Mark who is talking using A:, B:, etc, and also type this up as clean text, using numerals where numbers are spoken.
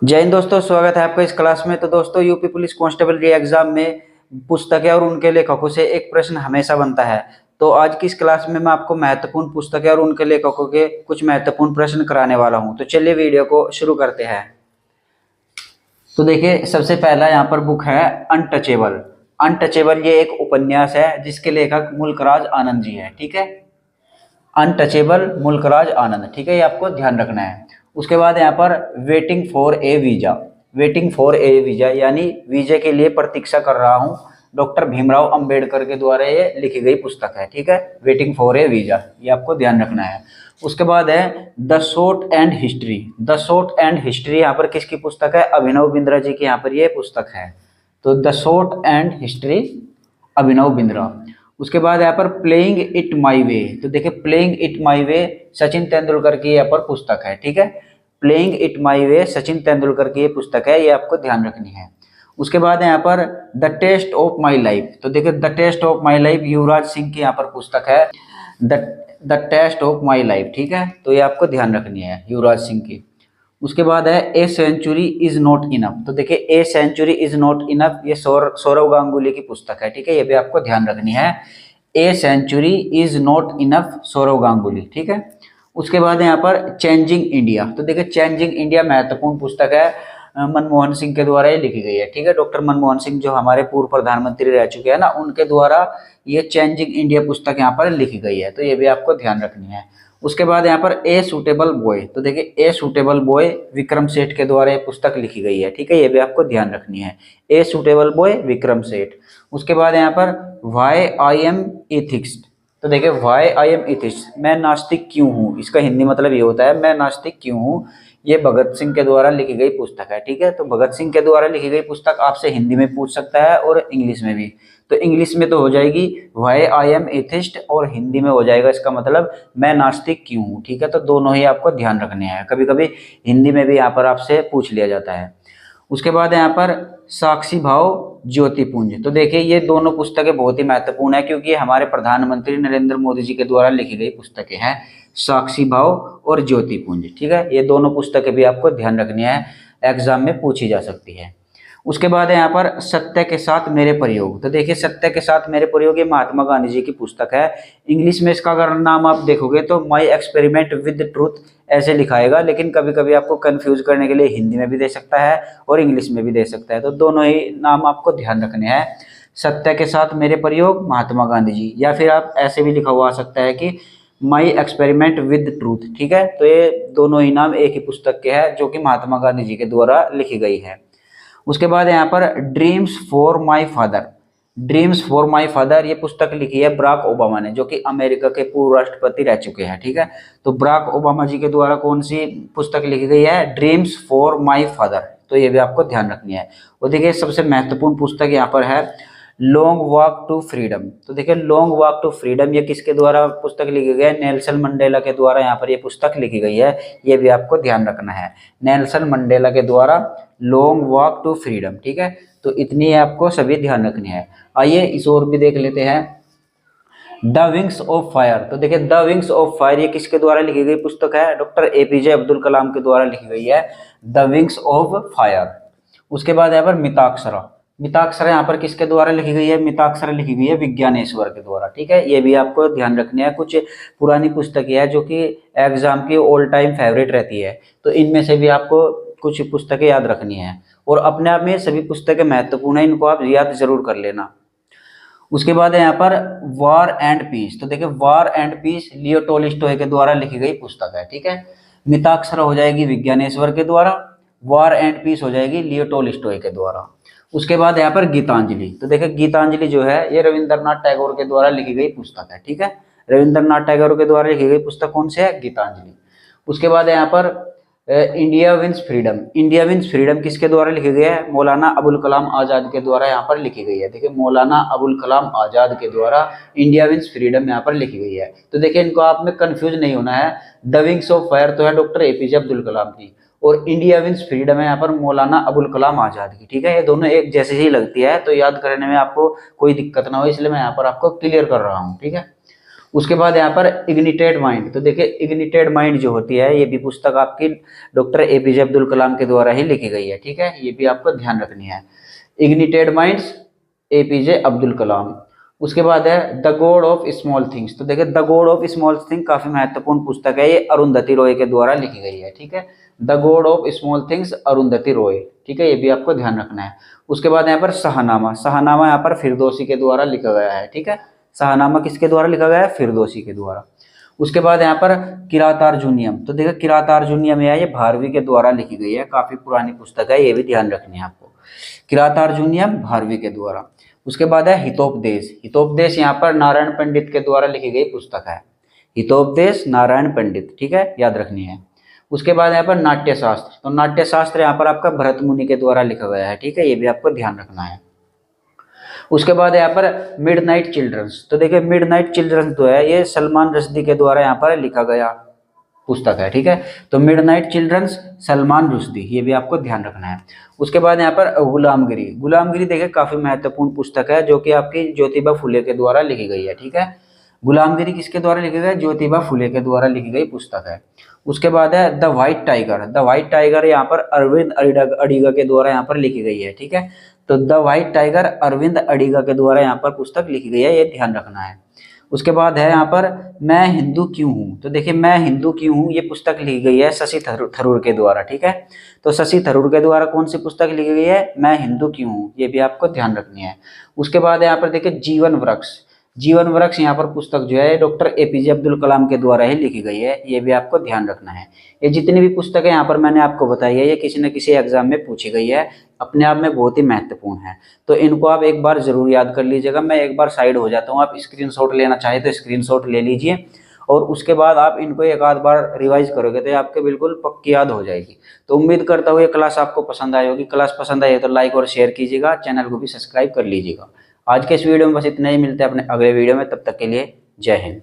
A: जय हिंद दोस्तों, स्वागत है आपका इस क्लास में। तो दोस्तों, यूपी पुलिस कांस्टेबल री एग्जाम में पुस्तकें और उनके लेखकों से एक प्रश्न हमेशा बनता है। तो आज की इस क्लास में मैं आपको महत्वपूर्ण पुस्तकें और उनके लेखकों के कुछ महत्वपूर्ण प्रश्न कराने वाला हूं। तो चलिए वीडियो को शुरू करते हैं। तो देखिए, सबसे पहला यहाँ पर बुक है अनटचेबल। अनटचेबल ये एक उपन्यास है जिसके लेखक मुल्कराज आनंद जी है। ठीक है, अनटचेबल मुल्कराज आनंद। ठीक है, ये आपको ध्यान रखना है। उसके बाद यहाँ पर waiting for A visa. Waiting for A visa यानी वीजे के लिए प्रतीक्षा कर रहा हूँ, डॉक्टर भीमराव अंबेडकर के द्वारा ये लिखी गई पुस्तक है। ठीक है, वेटिंग फॉर ए वीजा, ये आपको ध्यान रखना है। उसके बाद है the short and history. The short and history यहाँ पर किसकी पुस्तक है? अभिनव बिंद्रा जी की यहाँ पर ये पुस्तक है। तो the short and history, Abhinav Bindra. उसके बाद यहाँ पर प्लेइंग इट माई वे। तो देखिए, प्लेइंग इट माई वे सचिन तेंदुलकर की यहाँ पर पुस्तक है। ठीक है, प्लेइंग इट माई वे सचिन तेंदुलकर की ये पुस्तक है, ये आपको ध्यान रखनी है। उसके बाद यहाँ पर the test of my life. तो देखिए, the test of my life Yuvraj Singh की यहाँ पर पुस्तक है, the the test of my life. ठीक है, तो ये आपको ध्यान रखनी है, युवराज सिंह की। उसके बाद है a century is not enough. तो देखिए, a century is not enough ये सौरव गांगुली की पुस्तक है। ठीक है, ये भी आपको ध्यान रखनी है, a century is not enough, Sourav Ganguly. ठीक है। उसके बाद यहाँ पर चेंजिंग इंडिया। तो देखिए, चेंजिंग इंडिया महत्वपूर्ण पुस्तक है, मनमोहन सिंह के द्वारा ये लिखी गई है। ठीक है, डॉक्टर मनमोहन सिंह जो हमारे पूर्व प्रधानमंत्री रह चुके हैं ना, उनके द्वारा ये चेंजिंग इंडिया पुस्तक यहाँ पर लिखी गई है। तो ये भी आपको ध्यान रखनी है। उसके बाद यहाँ पर ए सूटेबल बॉय। तो देखिए, a suitable boy Vikram Seth के द्वारा ये पुस्तक लिखी गई है। ठीक है, ये भी आपको ध्यान रखनी है, a suitable boy Vikram Seth. उसके बाद यहाँ पर वाई आई एम एथिक्स। तो देखिए, वाई आई एम एथिक्स, मैं नास्तिक क्यों हूँ, इसका हिंदी मतलब ये होता है मैं नास्तिक क्यों हूँ। ये भगत सिंह के द्वारा लिखी गई पुस्तक है। ठीक है, तो भगत सिंह के द्वारा लिखी गई पुस्तक आपसे हिंदी में पूछ सकता है और इंग्लिश में भी। तो इंग्लिश में तो हो जाएगी वाई आई एम एथिस्ट, और हिंदी में हो जाएगा इसका मतलब मैं नास्तिक क्यों हूँ। ठीक है, तो दोनों ही आपको ध्यान रखने हैं, कभी कभी हिंदी में भी यहाँ पर आपसे पूछ लिया जाता है। उसके बाद यहाँ पर साक्षी भाव ज्योतिपुंज। तो देखिए, ये दोनों पुस्तकें बहुत ही महत्वपूर्ण है क्योंकि हमारे प्रधानमंत्री नरेंद्र मोदी जी के द्वारा लिखी गई पुस्तकें हैं, साक्षी भाव और ज्योतिपुंज। ठीक है, ये दोनों पुस्तकें भी आपको ध्यान रखनी है, एग्जाम में पूछी जा सकती है। उसके बाद है यहाँ पर सत्य के साथ मेरे प्रयोग। तो देखिए, सत्य के साथ मेरे प्रयोग ये महात्मा गांधी जी की पुस्तक है। इंग्लिश में इसका अगर नाम आप देखोगे तो माई एक्सपेरिमेंट विद ट्रूथ ऐसे लिखाएगा, लेकिन कभी कभी आपको कंफ्यूज करने के लिए हिंदी में भी दे सकता है और इंग्लिश में भी दे सकता है। तो दोनों ही नाम आपको ध्यान रखने हैं, सत्य के साथ मेरे प्रयोग महात्मा गांधी जी, या फिर आप ऐसे भी लिखा हुआ आ सकता है कि माई एक्सपेरिमेंट विद ट्रूथ। ठीक है, तो ये दोनों ही नाम एक ही पुस्तक के हैं जो कि महात्मा गांधी जी के द्वारा लिखी गई है। उसके बाद यहाँ पर dreams for my father. Dreams for my father ये पुस्तक लिखी है बराक ओबामा ने, जो कि अमेरिका के पूर्व राष्ट्रपति रह चुके हैं। ठीक है, तो बराक ओबामा जी के द्वारा कौन सी पुस्तक लिखी गई है? Dreams for my father. तो ये भी आपको ध्यान रखनी है। और देखिए, सबसे महत्वपूर्ण पुस्तक यहाँ पर है लॉन्ग वॉक टू फ्रीडम। तो देखिए, लॉन्ग वॉक टू फ्रीडम ये किसके द्वारा पुस्तक लिखी गई है? नेल्सन मंडेला के द्वारा यहाँ पर ये पुस्तक लिखी गई है, ये भी आपको ध्यान रखना है, नेल्सन मंडेला के द्वारा लॉन्ग वॉक टू फ्रीडम। ठीक है, तो इतनी आपको सभी ध्यान रखनी है। आइए इस और भी देख लेते हैं, द विंग्स ऑफ फायर। तो देखिए, द विंग्स ऑफ फायर ये किसके द्वारा लिखी गई पुस्तक है? डॉक्टर एपीजे अब्दुल कलाम के द्वारा लिखी गई है, द विंग्स ऑफ फायर। उसके बाद यहाँ पर मिताक्षरा। मिताक्षरा यहाँ पर किसके द्वारा लिखी गई है? मिताक्षरा लिखी गई है विज्ञानेश्वर के द्वारा। ठीक है, ये भी आपको ध्यान रखनी है। कुछ पुरानी पुस्तकें है जो कि एग्जाम की ऑल टाइम फेवरेट रहती है, तो इनमें से भी आपको कुछ पुस्तकें याद रखनी है, और अपने आप में सभी पुस्तकें महत्वपूर्ण है, इनको आप याद जरूर कर लेना। उसके बाद है यहाँ पर वार एंड पीस। तो देखिए, war and peace Leo Tolstoy के द्वारा लिखी गई पुस्तक है। ठीक है, मिताक्षरा हो जाएगी विज्ञानेश्वर के द्वारा, वार एंड पीस हो जाएगी लियो टोल्स्टॉय के द्वारा। उसके बाद यहाँ पर गीतांजलि। तो देखिए, गीतांजलि जो है ये रविंद्रनाथ टैगोर के द्वारा लिखी गई पुस्तक है। ठीक है, रविंद्रनाथ टैगोर के द्वारा लिखी गई पुस्तक कौन सी है? गीतांजलि। उसके बाद यहाँ पर India wins freedom. India wins freedom किसके द्वारा लिखी गई है? मौलाना अबुल कलाम आजाद के द्वारा यहाँ पर लिखी गई है। देखिए, मौलाना अबुल कलाम आजाद के द्वारा इंडिया विंस फ्रीडम यहाँ पर लिखी गई है। तो देखिए, इनको आप में कंफ्यूज नहीं होना है, द विंग्स ऑफ फायर तो है डॉक्टर एपीजे अब्दुल कलाम की, और इंडिया विंस फ्रीडम है यहाँ पर मौलाना अबुल कलाम आजाद की। ठीक है, ये दोनों एक जैसे ही लगती है, तो याद करने में आपको कोई दिक्कत ना हो, इसलिए मैं यहाँ पर आपको क्लियर कर रहा हूँ। ठीक है, उसके बाद यहाँ पर इग्निटेड माइंड, तो देखिए इग्निटेड माइंड जो होती है ये भी पुस्तक आपकी डॉक्टर एपीजे अब्दुल कलाम के द्वारा ही लिखी गई है, ठीक है, ये भी आपको ध्यान रखनी है। Ignited minds APJ Abdul Kalam. उसके बाद है the God of small things, तो देखिए the God of small thing काफी महत्वपूर्ण पुस्तक है, ये अरुंधति रॉय के द्वारा लिखी गई है, ठीक है, the God of small things Arundhati Roy, ठीक है, ये भी आपको ध्यान रखना है। उसके बाद यहाँ पर शाहनामा, शाहनामा यहाँ पर फिरदौसी के द्वारा लिखा गया है, ठीक है, शाहनामा किसके द्वारा लिखा गया है, फिरदौसी के द्वारा। उसके बाद यहाँ पर किरातार्जुनियम, तो देखिए किरातार्जुनियम है ये भारवी के द्वारा लिखी गई है, काफी पुरानी पुस्तक है, ये भी ध्यान रखनी है आपको, किरातार्जुनियम भारवी के द्वारा। उसके बाद है हितोपदेश, हितोपदेश यहाँ पर नारायण पंडित के द्वारा लिखी गई पुस्तक है, हितोपदेश नारायण पंडित, ठीक है, याद रखनी है। उसके बाद यहाँ पर नाट्य शास्त्र, तो नाट्य शास्त्र यहाँ पर आपका भरत मुनि के द्वारा लिखा गया है, ठीक है, ये भी आपको ध्यान रखना है। उसके बाद यहाँ पर मिडनाइट चिल्ड्रंस, तो देखिए मिडनाइट चिल्ड्रंस जो है ये सलमान रश्दी के द्वारा यहाँ पर लिखा गया पुस्तक है, ठीक है, तो मिडनाइट चिल्ड्रंस सलमान रुश्दी, ये भी आपको ध्यान रखना है। उसके बाद यहाँ पर गुलामगिरी, गुलामगिरी देखिए काफी महत्वपूर्ण पुस्तक है जो कि आपकी ज्योतिबा फुले के द्वारा लिखी गई है, ठीक है, गुलामगिरी किसके द्वारा लिखी गई, ज्योतिबा फुले के द्वारा लिखी गई पुस्तक है। उसके बाद है the white tiger, the white tiger यहाँ पर अरविंद अडिगा के द्वारा यहाँ पर लिखी गई है, ठीक है, तो the white tiger Aravind Adiga के द्वारा यहाँ पर पुस्तक लिखी गई है, ये ध्यान रखना है। उसके बाद है यहाँ पर मैं हिंदू क्यों हूँ, तो देखिए मैं हिंदू क्यों हूँ ये पुस्तक लिखी गई है शशि थरूर के द्वारा, ठीक है, तो शशि थरूर के द्वारा कौन सी पुस्तक लिखी गई है, मैं हिंदू क्यों हूँ, ये भी आपको ध्यान रखनी है। उसके बाद यहाँ पर देखिए जीवन वृक्ष, जीवन वृक्ष यहाँ पर पुस्तक जो है डॉक्टर एपीजे अब्दुल कलाम के द्वारा ही लिखी गई है, ये भी आपको ध्यान रखना है। ये जितनी भी पुस्तकें यहाँ पर मैंने आपको बताई है ये किसी न किसी एग्जाम में पूछी गई है, अपने आप में बहुत ही महत्वपूर्ण है, तो इनको आप एक बार जरूर याद कर लीजिएगा। मैं एक बार साइड हो जाता हूँ, आप स्क्रीनशॉट लेना चाहे तो स्क्रीनशॉट ले लीजिए और उसके बाद आप इनको एक आध बार रिवाइज करोगे तो आपके बिल्कुल पक्की याद हो जाएगी। तो उम्मीद करता हूँ ये क्लास आपको पसंद आई होगी, क्लास पसंद आई है तो लाइक और शेयर कीजिएगा, चैनल को भी सब्सक्राइब कर लीजिएगा। आज के इस वीडियो में बस इतना ही, मिलते हैं अपने अगले वीडियो में, तब तक के लिए जय हिंद।